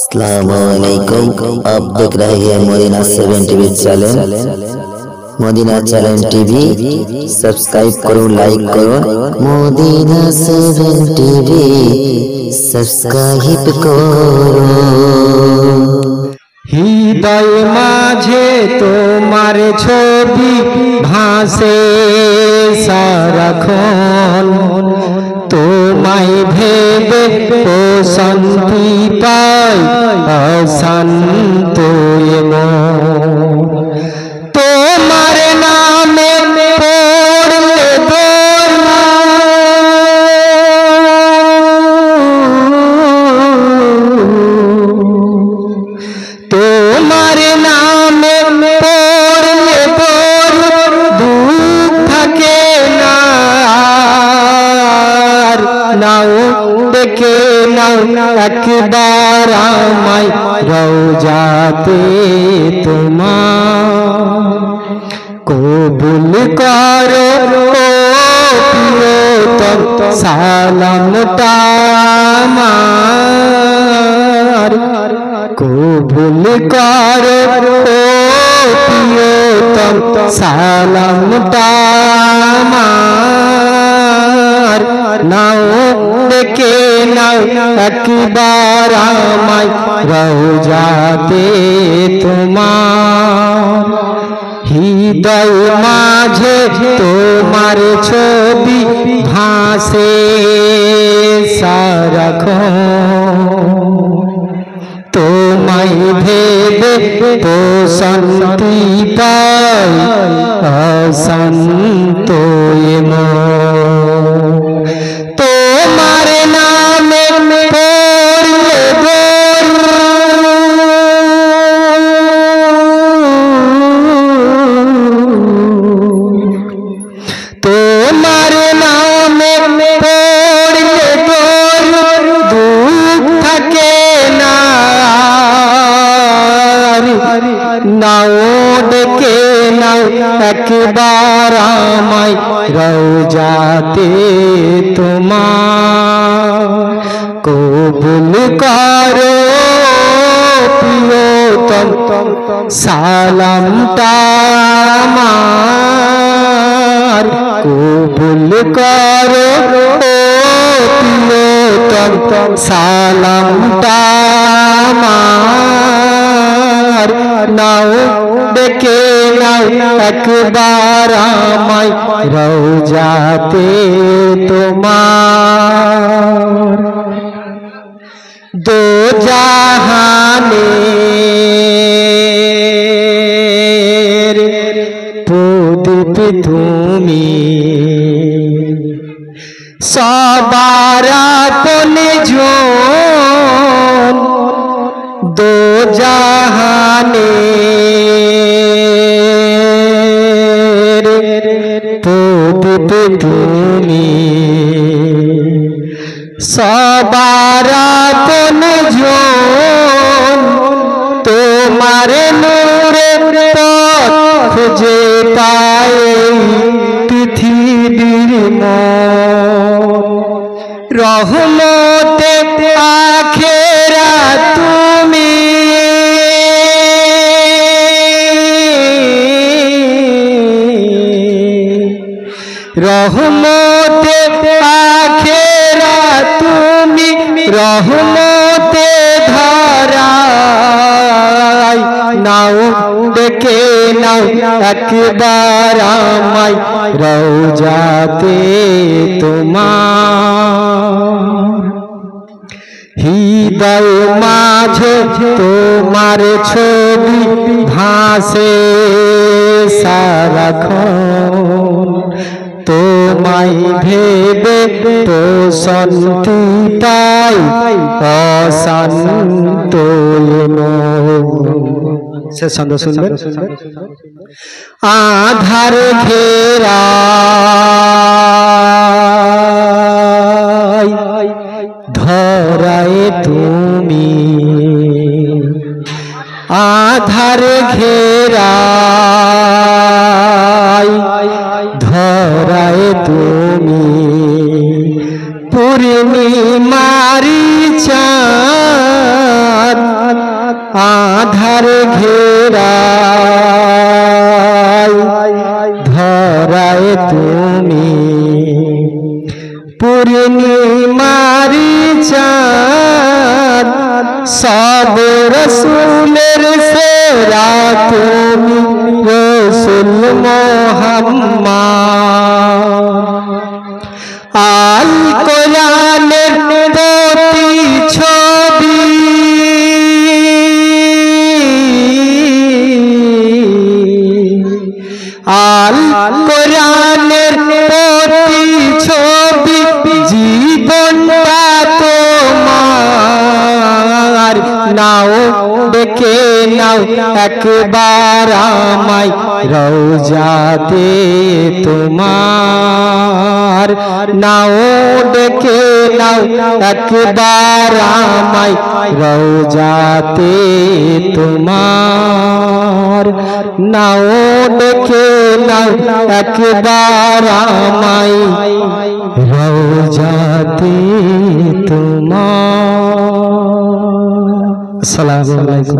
अस्सलामुअलैकुम। आप देख रहे हैं Madina 7 TV channel. Madina channel TV subscribe करो, लाइक करो। मदीना 7 टीवी सब्सक्राइब करो। হৃদয় মাঝে তোমার ছবি ভাসে সারাক্ষণ, তোমায় ভেবে প্রশান্তি পাই অশান্ত তোমার নামে পড়লে দোলা তোমার নামে পড়লে দুঃখ থাকে না, নাও দেখে নাও একবার আমায় রওজাতে তোমার, কবুল করো প্রিয়তম সালামটা আমার, কবুল করো প্রিয়তম সালামটা আমার, নাও দেখে নাও একবার আমায় রওজাতে তোমার, হৃদয় মাঝে তোমার ছবি ভাসে সারাক্ষণ, তোমায় ভেবে প্রশান্তি পাই অশান্ত তোমার নামে পড়লে তোমার নামে পড়লে দুঃখ থাকে না, নাও ডেকে নাও একবার আমায় রওজাতে তোমার, কবুল করো প্রিয়তম সালামটা আমার, কবুল করো প্রিয়তম সালামটা আমার, নাও দেখে নাও একবার আমায় রওজাতে তোমার, দো জাহানের প্রদীপ তুমি, সবার আপনে জন, দো জাহানের প্রদীপ তুমি, সবার আপনে জন, তোমার নূরে পথ খুঁজে পায় পৃথিবীর রহমতে আখেরাত তুমি, রহমতে আখেরাত তুমি, রহমতে ধরাই, নাও দেখে নাও একবার আমায় রওজাতে তোমার, হৃদয় মাঝে তোমার ছবি ভাসে সারাক্ষণ, তোমায় ভেবে প্রশান্তি পাই অশান্ত সে ছন্দ শুনবেন। আধার ঘেরা ধরায় তুমি, আধার ঘেরা ধরায় তুমি, পূর্ণিমারি চাঁদ ধার ঘেরাই ধরায় তুমি পূর্ণিমারি চাঁদ সব রসুলের সেরা তুমি রসুল মুহাম্মদ আল কোরআনের প্রতি ছবি আল কোরআনের প্রতি ছবি জীবনটা তোমার নাও দেখে নাও একবার আমায় রওজাতে তোমার নাও দেখে নাও একবার আমায় রওজাতে তোমার নাও দেখে নাও একবার আমায় রওজাতে তোমার। আসসালামু আলাইকুম।